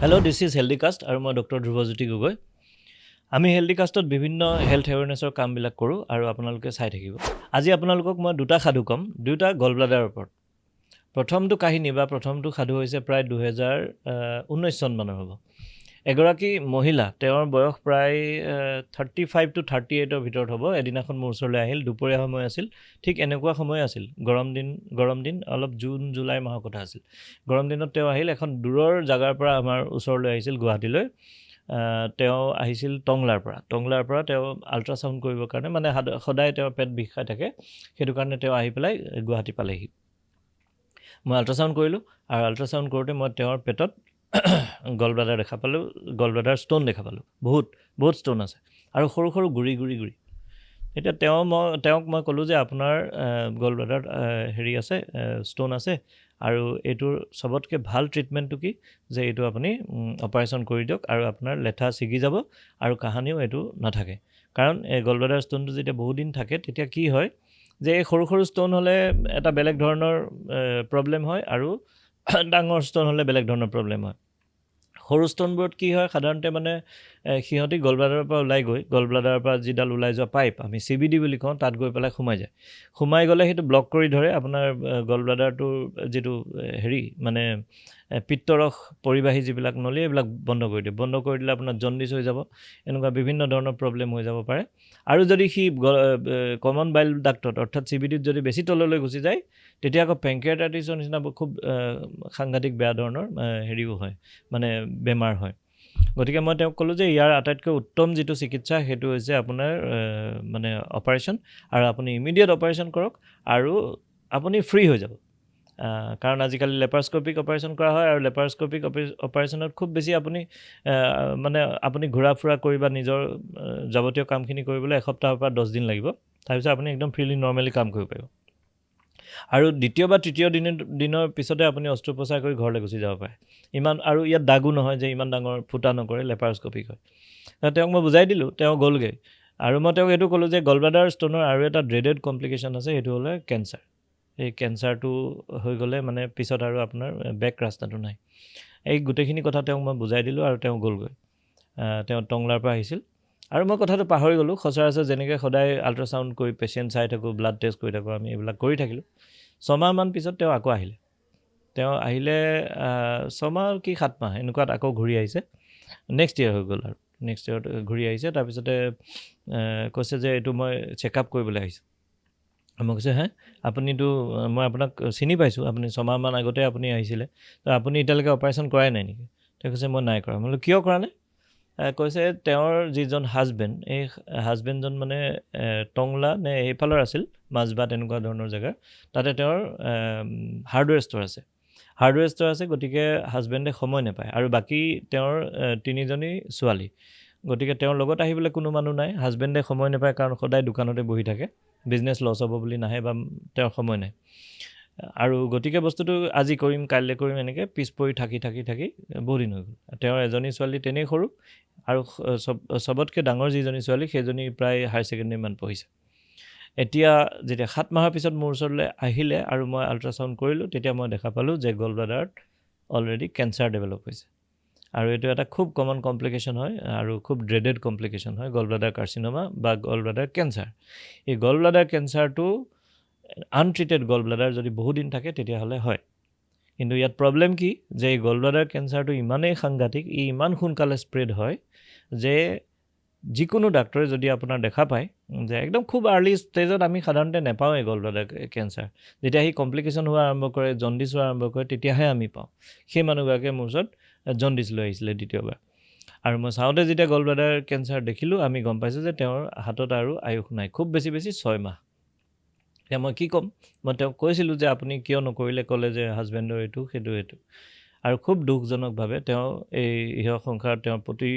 Hello' this is হেল্ডিকাষ্ট আৰু মই doctor Dhruvajyoti Gogoi. আমি হেল্ডিকাষ্টত বিভিন্ন হেল্থ এৱেৰনেছৰ কামবিলাক কৰোঁ আৰু আপোনালোকে চাই থাকিব। আজি আপোনালোকক মই দুটা সাধু ক'ম, দুটা গল ব্লাডাৰৰ ওপৰত। প্ৰথমটো কাহিনী বা প্ৰথমটো সাধু হৈছে প্ৰায় 2019 চনমানৰ হ'ব। এগৰাকী মহিলা, তেওঁৰ বয়স প্ৰায় 35 to 38ৰ ভিতৰত হ'ব। এদিনাখন মোৰ ওচৰলৈ আহিল, দুপৰীয়া সময় আছিল, ঠিক এনেকুৱা সময় আছিল, গৰম দিন অলপ জুন জুলাই মাহৰ কথা আছিল। গৰম দিনত তেওঁ আহিল, এখন দূৰৰ জাগাৰ পৰা আমাৰ ওচৰলৈ আহিছিল গুৱাহাটীলৈ। তেওঁ আহিছিল টংলাৰ পৰা তেওঁ আল্ট্ৰাচাউণ্ড কৰিবৰ কাৰণে, মানে সদায় তেওঁৰ পেট বিষাই থাকে, সেইটো কাৰণে তেওঁ আহি পেলাই গুৱাহাটী পালেহি। মই আল্ট্ৰাচাউণ্ড কৰিলোঁ আৰু আল্ট্ৰাচাউণ্ড কৰোঁতে মই তেওঁৰ পেটত গল ব্লাডাৰ দেখা পালোঁ, গল ব্লাডাৰ ষ্টোন দেখা পালোঁ, বহুত ষ্টোন আছে আৰু সৰু সৰু গুৰি। এতিয়া তেওঁক মই ক'লোঁ যে আপোনাৰ গল ব্লাডাৰত আছে, ষ্টোন আছে, আৰু এইটোৰ চবতকৈ ভাল ট্ৰিটমেণ্টটো কি যে এইটো আপুনি অপাৰেশ্যন কৰি দিয়ক আৰু আপোনাৰ লেঠা ছিগি যাব আৰু কাহানিও এইটো নাথাকে। কাৰণ এই গল ব্লাডাৰ ষ্টোনটো যেতিয়া বহুদিন থাকে তেতিয়া কি হয় যে এই সৰু সৰু ষ্টোন হ'লে এটা বেলেগ ধৰণৰ প্ৰব্লেম হয় আৰু ডাঙৰ ষ্টোন হ'লে বেলেগ ধৰণৰ প্ৰব্লেম হয়। সৰু ষ্টোনবোৰত কি হয় সাধাৰণতে মানে সিহঁতি গল ব্লাডাৰৰ পৰা ওলাই গৈ, গল ব্লাডাৰৰ পৰা যিডাল ওলাই যোৱা পাইপ, আমি CBD বুলি কওঁ, তাত গৈ পেলাই সোমাই গ'লে সেইটো ব্লক কৰি ধৰে আপোনাৰ গল ব্লাডাৰটোৰ যিটো মানে পিত্তৰস পৰিবাহী যিবিলাক নলী, এইবিলাক বন্ধ কৰি দিলে আপোনাৰ জণ্ডিছ হৈ যাব, এনেকুৱা বিভিন্ন ধৰণৰ প্ৰব্লেম হৈ যাব পাৰে। আৰু যদি সি কমন বাইল ডাক্টত অৰ্থাৎ CBDত যদি বেছি তললৈ গুচি যায়, তেতিয়া আকৌ পেংক্ৰিয়াটাইটিছৰ নিচিনা খুব সাংঘাতিক বেয়া ধৰণৰ হয়, মানে বেমাৰ হয়। গতিকে মই তেওঁক ক'লোঁ যে ইয়াৰ আটাইতকৈ উত্তম যিটো চিকিৎসা সেইটো হৈছে আপোনাৰ মানে অপাৰেশ্যন, আৰু আপুনি ইমিডিয়েট অপাৰেশ্যন কৰক আৰু আপুনি ফ্ৰী হৈ যাব। কাৰণ আজিকালি লেপাৰস্কপিক অপাৰেশ্যন কৰা হয়, আৰু লেপাৰস্কপিক অপাৰেশ্যনত খুব বেছি আপুনি ঘূৰা ফুৰা কৰি বা নিজৰ যাৱতীয় কামখিনি কৰিবলৈ এসপ্তাহৰ পৰা 10 দিন লাগিব। তাৰপিছত আপুনি একদম ফ্ৰীলি নৰ্মেলি কাম কৰিব পাৰিব। আৰু দ্বিতীয় বা তৃতীয় দিনৰ পিছতে আপুনি অস্ত্ৰোপচাৰ কৰি ঘৰলৈ গুচি যাব পাৰে। আৰু ইয়াত দাগো নহয় যে ইমান ডাঙৰ ফুটা নকৰে, লেপাৰস্কপিক হয়। তেওঁক মই বুজাই দিলোঁ, তেওঁ গ'লগৈ। আৰু মই তেওঁক এইটো ক'লোঁ যে গল ব্লাডাৰ ষ্টোনৰ আৰু এটা ড্ৰেডেড কমপ্লিকেশ্যন আছে, সেইটো হ'লে কেঞ্চাৰ। এই কেঞ্চাৰটো হৈ গ'লে মানে পিছত আৰু আপোনাৰ বেক ৰাস্তাটো নাই। এই গোটেইখিনি কথা তেওঁক মই বুজাই দিলোঁ আৰু তেওঁ গ'লগৈ। তেওঁ টংলাৰ পৰা আহিছিল আৰু মই কথাটো পাহৰি গ'লোঁ। সচৰাচৰ যেনেকৈ সদায় আল্ট্ৰাচাউণ্ড কৰি পেচেণ্ট চাই থাকোঁ, ব্লাড টেষ্ট কৰি থাকোঁ, আমি এইবিলাক কৰি থাকিলোঁ। 6 মাহমান পিছত তেওঁ আকৌ আহিলে। 6 মাহ কি 7 মাহ এনেকুৱাত আকৌ ঘূৰি আহিছে। নেক্সট ইয়েৰ হৈ গ'ল আৰু নেক্সট ইয়েৰত ঘূৰি আহিছে। তাৰপিছতে কৈছে যে এইটো মই চেকআপ কৰিবলৈ আহিছোঁ। মই কৈছোঁ মই আপোনাক চিনি পাইছোঁ, আপুনি 6 মাহমান আগতে আপুনি আহিছিলে, তো আপুনি এতিয়ালৈকে অপাৰেশ্যন কৰাই নাই নেকি? তেওঁ কৈছে মই নাই কৰা। মই বোলো কিয় কৰা নাই? কৈছে তেওঁৰ যিজন হাজবেণ্ড, এই হাজবেণ্ডজন মানে টংলা নে এইফালৰ আছিল, মাজবাট এনেকুৱা ধৰণৰ জেগা, তাতে তেওঁৰ হাৰ্ডৱেৰ ষ্ট'ৰ আছে। গতিকে হাজবেণ্ডে সময় নাপায়, আৰু বাকী তেওঁৰ 3জনী ছোৱালী, গতিকে তেওঁৰ লগত আহিবলৈ কোনো মানুহ নাই। হাজবেণ্ডে সময় নাপায় কাৰণ সদায় দোকানতে বহি থাকে, বিজনেছ লছ হ'ব বুলি নাহে বা তেওঁৰ সময় নাই। আৰু গতিকে বস্তুটো আজি কৰিম কাইলৈ কৰিম এনেকৈ পিছ পৰি থাকি বহুত দিন হৈ গ'ল। তেওঁৰ এজনী ছোৱালী তেনেই সৰু, আৰু চবতকৈ ডাঙৰ যিজনী ছোৱালী সেইজনী প্ৰায় হায়াৰ ছেকেণ্ডেৰীমান পঢ়িছে। এতিয়া যেতিয়া 7 মাহৰ পিছত মোৰ ওচৰলৈ আহিলে আৰু মই আল্ট্ৰাচাউণ্ড কৰিলোঁ, তেতিয়া মই দেখা পালোঁ যে গল ব্লাডাৰত অলৰেডি কেঞ্চাৰ ডেভেলপ হৈছে। আৰু এইটো এটা খুব কমন কমপ্লিকেশ্যন হয় আৰু খুব ড্ৰেডেড কমপ্লিকেশ্যন হয়, গল ব্লাডাৰ কাৰ্চিনোমা বা গল ব্লাডাৰ কেঞ্চাৰ। এই গল ব্লাডাৰ কেঞ্চাৰটো আনট্ৰিটেড গল ব্লাডাৰ যদি বহুদিন থাকে তেতিয়াহ'লে হয়। কিন্তু ইয়াত প্ৰব্লেম কি যে এই গল ব্লাডাৰ কেঞ্চাৰটো ইমানেই সাংঘাতিক, ইমান সোনকালে স্প্ৰেড হয় যে যিকোনো ডাক্তৰে যদি আপোনাৰ দেখা পায় যে একদম খুব আৰ্লি ষ্টেজত, আমি সাধাৰণতে নাপাওঁৱেই গল ব্লাডাৰ কেঞ্চাৰ, যেতিয়া সি কমপ্লিকেশ্যন হোৱা আৰম্ভ কৰে, জণ্ডিছ হোৱা আৰম্ভ কৰে, তেতিয়াহে আমি পাওঁ। সেই মানুহগৰাকীয়ে মোৰ ওচৰত জণ্ডিছ লৈ আহিছিলে দ্বিতীয়বাৰ, আৰু মই চাওঁতে যেতিয়া গল ব্লাডাৰ কেঞ্চাৰ দেখিলোঁ, আমি গম পাইছোঁ যে তেওঁৰ হাতত আৰু আয়ুস নাই, খুব বেছি 6 মাহ। এতিয়া মই কি ক'ম? মই তেওঁক কৈছিলোঁ যে আপুনি কিয় নকৰিলে, ক'লে যে হাজবেণ্ডৰ এইটো। আৰু খুব দুখজনকভাৱে তেওঁ এই ইহ সংসাৰত তেওঁৰ প্ৰতি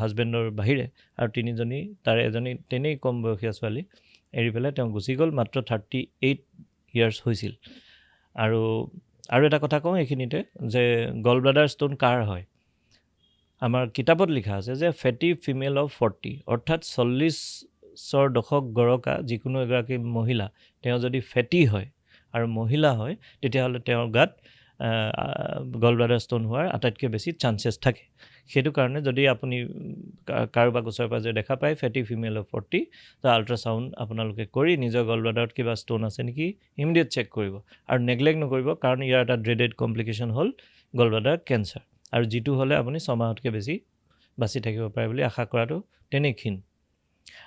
হাজবেণ্ডৰ বাহিৰে আৰু 3জনী, তাৰে এজনী তেনেই কম বয়সীয়া ছোৱালী এৰি পেলাই তেওঁ গুচি গ'ল। মাত্ৰ 38 ইয়াৰ্ছ হৈছিল। আৰু এটা কথা কওঁ এইখিনিতে যে গল ব্লাডাৰ ষ্টোন কাৰ হয়? আমাৰ কিতাপত লিখা আছে যে ফেটি ফিমেল অফ 40, অৰ্থাৎ 40ৰ দশক গৰকা যিকোনো এগৰাকী মহিলা, তেওঁ যদি ফেটি হয় আৰু মহিলা হয়, তেতিয়াহ'লে তেওঁৰ গাত গল ব্লাডাৰ ষ্ট'ন হোৱাৰ আটাইতকৈ বেছি চান্সেছ থাকে সেইটো কাৰণে যদি আপুনি কাৰোবাক ওচৰে পাজৰে দেখা পায় ফেটি ফিমেল অফ 40 তো আল্ট্ৰাচাউণ্ড আপোনালোকে কৰি নিজৰ গল ব্লাডাৰত কিবা ষ্ট'ন আছে নেকি ইমিডিয়েট চেক কৰিব আৰু নেগলেক্ট নকৰিব কাৰণ ইয়াৰ এটা ড্ৰেডেড কমপ্লিকেশ্যন হ'ল গল ব্লাডাৰ কেঞ্চাৰ আৰু যিটো হ'লে আপুনি 6 মাহতকৈ বেছি বাচি থাকিব পাৰে বুলি আশা কৰাটো তেনেই ক্ষীণ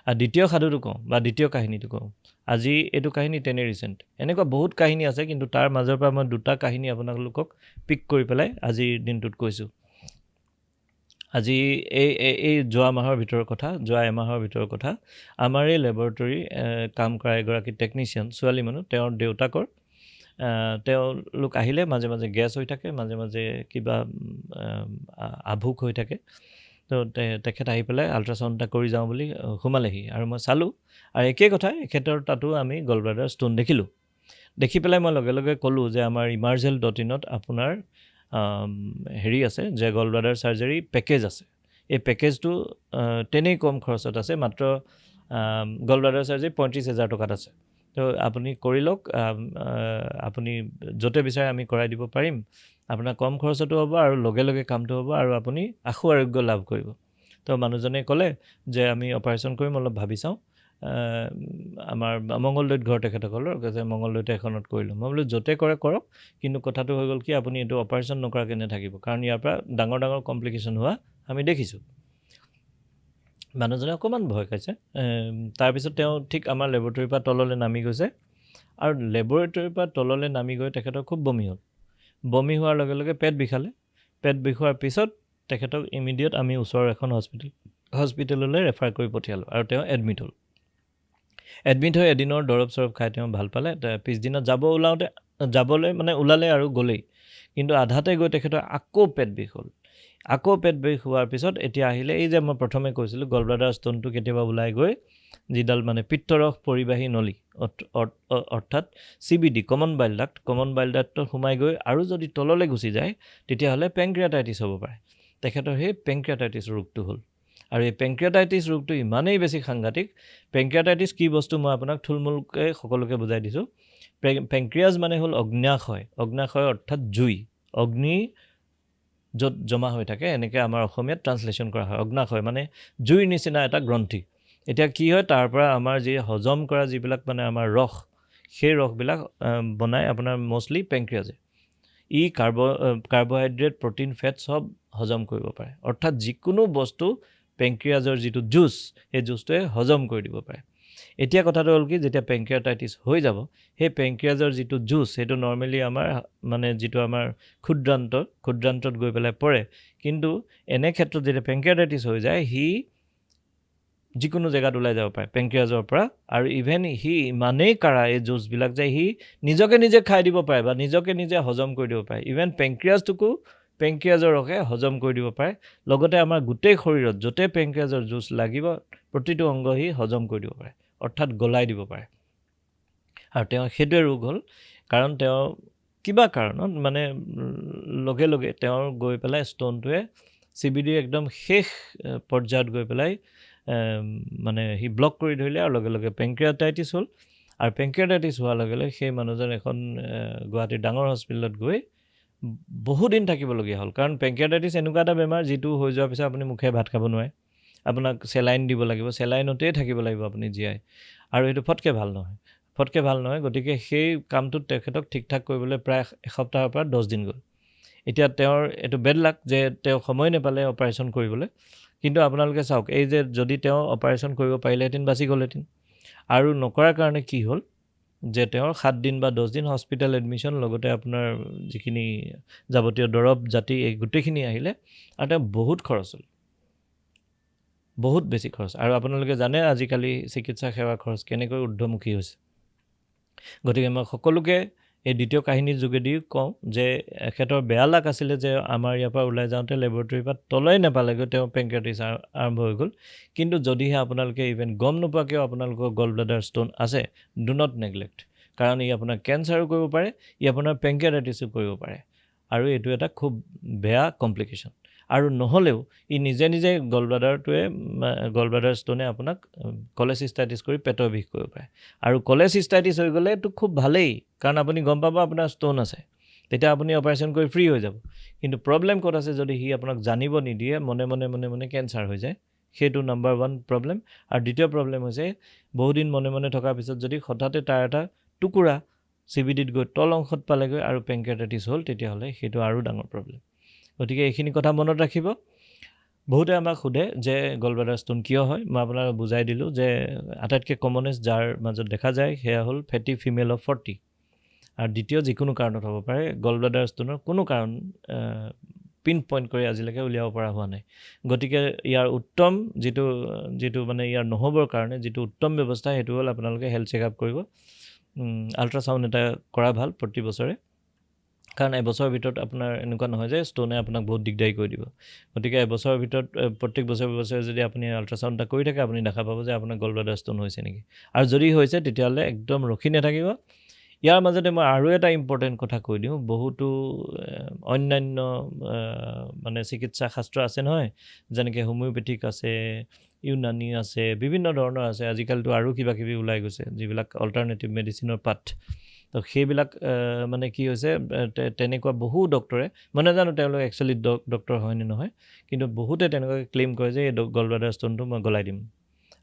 আৰু দ্বিতীয় সাধুটো কওঁ বা দ্বিতীয় কাহিনীটো কওঁ আজি এইটো কাহিনী তেনেই ৰিচেণ্ট এনেকুৱা বহুত কাহিনী আছে কিন্তু তাৰ মাজৰ পৰা মই দুটা কাহিনী আপোনালোকক পিক কৰি পেলাই আজিৰ দিনটোত কৈছোঁ আজি এই যোৱা মাহৰ ভিতৰৰ কথা যোৱা এমাহৰ ভিতৰৰ কথা আমাৰ এই লেবৰেটৰী কাম কৰা এগৰাকী টেকনিচিয়ান ছোৱালী মানুহ তেওঁৰ দেউতাকৰ তেওঁলোক আহিলে মাজে মাজে গেছ হৈ থাকে মাজে মাজে কিবা আভোক হৈ থাকে তো তেখেত আহি পেলাই আল্ট্ৰাচাউণ্ড এটা কৰি যাওঁ বুলি সোমালেহি আৰু মই চালোঁ আৰু একেই কথা এখেতৰ তাতো আমি গল ব্লাডাৰ ষ্ট'ন দেখিলোঁ দেখি পেলাই মই লগে লগে ক'লোঁ যে আমাৰ emergel.in-ত আপোনাৰ হেৰি আছে যে গল ব্লাডাৰ চাৰ্জাৰী পেকেজ আছে এই পেকেজটো তেনেই কম খৰচত আছে মাত্ৰ গল ব্লাডাৰ চাৰ্জাৰী 35,000 টকাত আছে তো আপুনি কৰি লওক আপুনি য'তে বিচাৰে আমি কৰাই দিব পাৰিম আপোনাৰ কম খৰচতো হ'ব আৰু লগে লগে কামটো হ'ব আৰু আপুনি আশু আৰোগ্য লাভ কৰিব তো মানুহজনে ক'লে যে আমি অপাৰেশ্যন কৰিম অলপ ভাবি চাওঁ আমাৰ মংগলদৈত ঘৰ তেখেতসকলৰ যে মংগলদৈতে এখনত কৰিলোঁ মই বোলো য'তে কৰে কৰক কিন্তু কথাটো হৈ গ'ল কি আপুনি এইটো অপাৰেশ্যন নকৰাকৈ নাথাকিব কাৰণ ইয়াৰ পৰা ডাঙৰ ডাঙৰ কমপ্লিকেশ্যন হোৱা আমি দেখিছোঁ মানুহজনে অকণমান ভয় খাইছে তাৰপিছত তেওঁ ঠিক আমাৰ লেবৰেটৰীৰ পৰা তললৈ নামি গৈছে আৰু লেবৰেটৰীৰ পৰা তললৈ নামি গৈ তেখেতৰ খুব বমি হ'ল বমি হোৱাৰ লগে লগে পেট বিষোৱাৰ পিছত তেখেতক ইমিডিয়েট আমি ওচৰৰ এখন হস্পিটেললৈ ৰেফাৰ কৰি পঠিয়ালোঁ আৰু তেওঁ এডমিট হ'ল এডমিট হৈ এদিনৰ দৰৱ চৰৱ খাই তেওঁ ভাল পালে পিছদিনা যাবলৈ মানে ওলালে আৰু গ'লেই কিন্তু আধাতে গৈ তেখেতৰ আকৌ পেট বিষ হ'ল আকৌ পেট বিষ হোৱাৰ পিছত এতিয়া আহিলে এই যে মই প্ৰথমে কৈছিলোঁ গল ব্লাডাৰ ষ্ট'নটো কেতিয়াবা ওলাই গৈ যিডাল মানে পিত্তৰস পৰিবাহী নলী অৰ্থাৎ CBD কমন বাইল ডাক্টত সোমাই গৈ আৰু যদি তললৈ গুচি যায় তেতিয়াহ'লে পেংক্ৰিয়াটাইটিছ হ'ব পাৰে তেখেতৰ সেই পেংক্ৰিয়াটাইটিছ ৰোগটো হ'ল আৰু এই পেংক্ৰিয়াটাইটিছ ৰোগটো ইমানেই বেছি সাংঘাতিক পেংক্ৰিয়াটাইটিছ কি বস্তু মই আপোনাক থুলমূলকৈ সকলোকে বুজাই দিছোঁ পেংক্ৰিয়াছ মানে হ'ল অগ্ন্যাশয় অৰ্থাৎ জুই অগ্নি য'ত জমা হৈ থাকে এনেকৈ আমাৰ অসমীয়াত ট্ৰান্সলেশ্যন কৰা হয় অগ্ন্যাশয় মানে জুইৰ নিচিনা এটা গ্ৰন্থি এতিয়া কি হয় তাৰ পৰা আমাৰ যি হজম কৰা যিবিলাক মানে আমাৰ ৰস সেই ৰসবিলাক বনাই আপোনাৰ মষ্টলি পেংক্ৰিয়াজে ই কাৰ্বহাইড্ৰেট প্ৰটিন ফেট সব হজম কৰিব পাৰে অৰ্থাৎ যিকোনো বস্তু পেংক্ৰিয়াজৰ যিটো জুচ সেই জুচটোৱে হজম কৰি দিব পাৰে এতিয়া কথাটো হ'ল কি যেতিয়া পেংক্ৰিয়াটাইটিছ হৈ যাব সেই পেংক্ৰিয়াজৰ যিটো জুচ সেইটো নৰ্মেলি আমাৰ মানে যিটো আমাৰ ক্ষুদ্ৰান্তত গৈ পেলাই পৰে কিন্তু এনে ক্ষেত্ৰত যেতিয়া পেংক্ৰিয়াটাইটিছ হৈ যায় সি যিকোনো জেগাত ওলাই যাব পাৰে পেংক্ৰিয়াজৰ পৰা আৰু ইভেন সি ইমানেই কাঢ়া এই জুচবিলাক যে সি নিজকে নিজে খাই দিব পাৰে বা নিজকে নিজে হজম কৰি দিব পাৰে ইভেন পেংক্ৰিয়াজৰ ৰসে হজম কৰি দিব পাৰে লগতে আমাৰ গোটেই শৰীৰত য'তে পেংক্ৰিয়াজৰ জুচ লাগিব প্ৰতিটো অংগ সি হজম কৰি দিব পাৰে অৰ্থাৎ গলাই দিব পাৰে আৰু তেওঁ সেইটোৱে ৰোগ হ'ল কাৰণ তেওঁ কিবা কাৰণত মানে লগে লগে তেওঁৰ গৈ পেলাই ষ্ট'নটোৱে CBD একদম শেষ পৰ্যায়ত গৈ পেলাই মানে সি ব্লক কৰি ধৰিলে আৰু লগে লগে পেংক্ৰিয়াটাইটিছ হ'ল আৰু পেংক্ৰিয়াটাইটিছ হোৱাৰ লগে লগে সেই মানুহজন এখন গুৱাহাটীৰ ডাঙৰ হস্পিটেলত গৈ বহুদিন থাকিবলগীয়া হ'ল কাৰণ পেংক্ৰিয়াটাইটিছ এনেকুৱা এটা বেমাৰ যিটো হৈ যোৱাৰ পিছত আপুনি মুখে ভাত খাব নোৱাৰে আপোনাক চেলাইন দিব লাগিব চেলাইনতেই থাকিব লাগিব আপুনি জীয়াই আৰু এইটো ফটকৈ ভাল নহয় গতিকে সেই কামটোত তেখেতক ঠিক ঠাক কৰিবলৈ প্ৰায় এসপ্তাহৰ পৰা 10 দিন গ'ল এতিয়া তেওঁৰ এইটো বেড লাক যে তেওঁ সময় নাপালে অপাৰেশ্যন কৰিবলৈ কিন্তু আপোনালোকে চাওক এই যে যদি তেওঁ অপাৰেশ্যন কৰিব পাৰিলেহেঁতেন বাচি গ'লহেঁতেন আৰু নকৰাৰ কাৰণে কি হ'ল যে তেওঁৰ 7 দিন বা 10 দিন হস্পিটেল এডমিশ্যন লগতে আপোনাৰ যিখিনি যাৱতীয় দৰৱ জাতি এই গোটেইখিনি আহিলে আৰু তেওঁ বহুত খৰচ হ'ল বহুত বেছি খৰচ আৰু আপোনালোকে জানে আজিকালি চিকিৎসা সেৱাৰ খৰচ কেনেকৈ ঊৰ্ধ্বমুখী হৈছে গতিকে মই সকলোকে এই দ্বিতীয় কাহিনীৰ যোগেদি কওঁ যে এখেতৰ বেয়া লাগ আছিলে যে আমাৰ ইয়াৰ পৰা ওলাই যাওঁতে লেবৰেটৰীৰ পৰা তলই নাপালেগৈ তেওঁ পেংক্ৰিয়াটাইটিছ আৰম্ভ হৈ গ'ল কিন্তু যদিহে আপোনালোকে ইভেন গম নোপোৱাকৈও আপোনালোকৰ গল ব্লাডাৰ ষ্ট'ন আছে ডু নট নেগলেক্ট কাৰণ ই আপোনাৰ কেঞ্চাৰো কৰিব পাৰে ই আপোনাৰ পেংক্ৰিয়াটাইটিছো কৰিব পাৰে আৰু এইটো এটা খুব বেয়া কমপ্লিকেশ্যন আৰু নহ'লেও ই নিজে নিজে গল ব্লাডাৰ ষ্ট'নে আপোনাক কলেচিষ্টাইটিছ কৰি পেটৰ বিষ কৰিব পাৰে আৰু কলেচিষ্টাইটিছ হৈ গ'লে এইটো খুব ভালেই কাৰণ আপুনি গম পাব আপোনাৰ ষ্ট'ন আছে তেতিয়া আপুনি অপাৰেশ্যন কৰি ফ্ৰী হৈ যাব কিন্তু প্ৰব্লেম ক'ত আছে যদি সি আপোনাক জানিব নিদিয়ে মনে মনে কেঞ্চাৰ হৈ যায় সেইটো নাম্বাৰ 1 প্ৰব্লেম আৰু দ্বিতীয় প্ৰব্লেম হৈছে বহুদিন মনে থকাৰ পিছত যদি হঠাতে তাৰ এটা টুকুৰা CBDত গৈ তল অংশত পালেগৈ আৰু পেংক্ৰিয়াটাইটিছ হ'ল তেতিয়াহ'লে সেইটো আৰু ডাঙৰ প্ৰব্লেম গতিকে এইখিনি কথা মনত ৰাখিব বহুতে আমাক সোধে যে গলব্লাডাৰ ষ্ট'ন কিয় হয় মই আপোনাক বুজাই দিলোঁ যে আটাইতকৈ কমনেষ্ট যাৰ মাজত দেখা যায় সেয়া হ'ল ফেটি ফিমেল অফ 40 আৰু দ্বিতীয় যিকোনো কাৰণত হ'ব পাৰে গলব্লাডাৰ ষ্ট'নৰ কোনো কাৰণ পিন পইণ্ট কৰি আজিলৈকে উলিয়াব পৰা হোৱা নাই গতিকে ইয়াৰ উত্তম যিটো মানে ইয়াৰ নহ'বৰ কাৰণে যিটো উত্তম ব্যৱস্থা সেইটো হ'ল আপোনালোকে হেল্থ চেকআপ কৰিব আল্ট্ৰাছাউণ্ড এটা কৰা ভাল প্ৰতি বছৰে কাৰণ এবছৰৰ ভিতৰত আপোনাৰ এনেকুৱা নহয় যে ষ্ট'নে আপোনাক বহুত দিগদাৰী কৰি দিব গতিকে এবছৰৰ ভিতৰত প্ৰত্যেক বছৰে যদি আপুনি আল্ট্ৰাছাউণ্ড এটা কৰি থাকে আপুনি দেখা পাব যে আপোনাৰ গলব্লাডাৰ ষ্ট'ন হৈছে নেকি আৰু যদি হৈছে তেতিয়াহ'লে একদম ৰখি নাথাকিব ইয়াৰ মাজতে মই আৰু এটা ইম্পৰ্টেণ্ট কথা কৈ দিওঁ বহুতো অন্যান্য মানে চিকিৎসা শাস্ত্ৰ আছে নহয় যেনেকৈ হোমিঅ'পেথিক আছে ইউনানী আছে বিভিন্ন ধৰণৰ আছে আজিকালিতো আৰু কিবা কিবি ওলাই গৈছে যিবিলাক অল্টাৰনেটিভ মেডিচিনৰ পাঠ তো সেইবিলাক মানে কি হৈছে তেনেকুৱা বহু ডক্টৰে মই নাজানো তেওঁলোক একচুৱেলি ডক্টৰ হয় নে নহয় কিন্তু বহুতে তেনেকুৱাকৈ ক্লেইম কৰে যে এই গলব্লাডাৰ ষ্ট'নটো মই গলাই দিম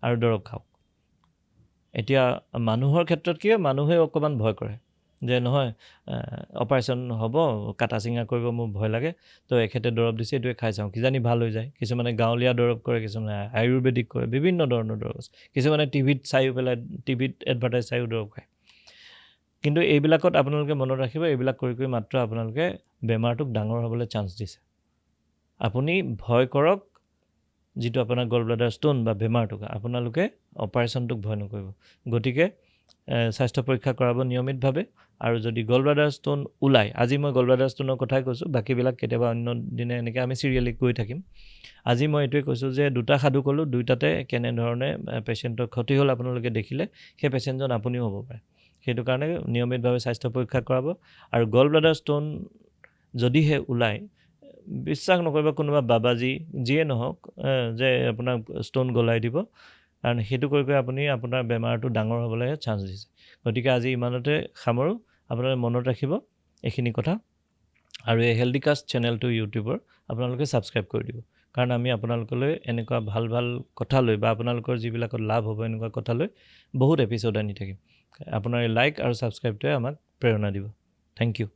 আৰু দৰৱ খাওক এতিয়া মানুহৰ ক্ষেত্ৰত কি হয় মানুহে অকণমান ভয় কৰে যে নহয় অপাৰেশ্যন হ'ব কাটা চিঙা কৰিব মোৰ ভয় লাগে তো এখেতে দৰৱ দিছে এইটোৱে খাই চাওঁ কিজানি ভাল হৈ যায় কিছুমানে গাঁৱলীয়া দৰৱ কৰে কিছুমানে আয়ুৰ্বেদিক কৰে বিভিন্ন ধৰণৰ দৰৱ আছে কিছুমানে টিভিত চাইও পেলাই টিভিত এডভাৰটাইজ চাইও দৰৱ খায় কিন্তু এইবিলাকত আপোনালোকে মনত ৰাখিব এইবিলাক কৰি মাত্ৰ আপোনালোকে বেমাৰটোক ডাঙৰ হ'বলৈ চান্স দিছে আপুনি ভয় কৰক যিটো আপোনাৰ গলব্লাডাৰ ষ্ট'ন বা বেমাৰটোক আপোনালোকে অপাৰেশ্যনটোক ভয় নকৰিব গতিকে স্বাস্থ্য পৰীক্ষা কৰাব নিয়মিতভাৱে আৰু যদি গলব্লাডাৰ ষ্ট'ন ওলায় আজি মই গলব্লাডাৰ ষ্ট'নৰ কথাই কৈছোঁ বাকীবিলাক কেতিয়াবা অন্য দিনে এনেকৈ আমি চিৰিয়েলি গৈ থাকিম আজি মই এইটোৱে কৈছোঁ যে দুটা সাধু ক'লোঁ দুইটাতে কেনেধৰণে পেচেণ্টৰ ক্ষতি হ'ল আপোনালোকে দেখিলে সেই পেচেণ্টজন আপুনিও হ'ব পাৰে সেইটো কাৰণে নিয়মিতভাৱে স্বাস্থ্য পৰীক্ষা কৰাব আৰু গলব্লাডাৰ ষ্ট'ন যদিহে ওলায় বিশ্বাস নকৰিব কোনোবা বাবাজী যিয়ে নহওক যে আপোনাক ষ্ট'ন গলাই দিব কাৰণ সেইটো কৰি আপুনি আপোনাৰ বেমাৰটো ডাঙৰ হ'বলৈ চান্স দিছে গতিকে আজি ইমানতে সামৰোঁ আপোনালোকে মনত ৰাখিব এইখিনি কথা আৰু এই হেল্ডিকাষ্ট চেনেলটো ইউটিউবৰ আপোনালোকে ছাবস্ক্ৰাইব কৰি দিব কাৰণ আমি আপোনালোকলৈ এনেকুৱা ভাল কথা লৈ বা আপোনালোকৰ যিবিলাকত লাভ হ'ব এনেকুৱা কথা লৈ বহুত এপিছ'ড আনি থাকিম আপোনাৰ লাইক আৰু ছাবস্ক্ৰাইবটোৱে আমাক প্ৰেৰণা দিব থেংক ইউ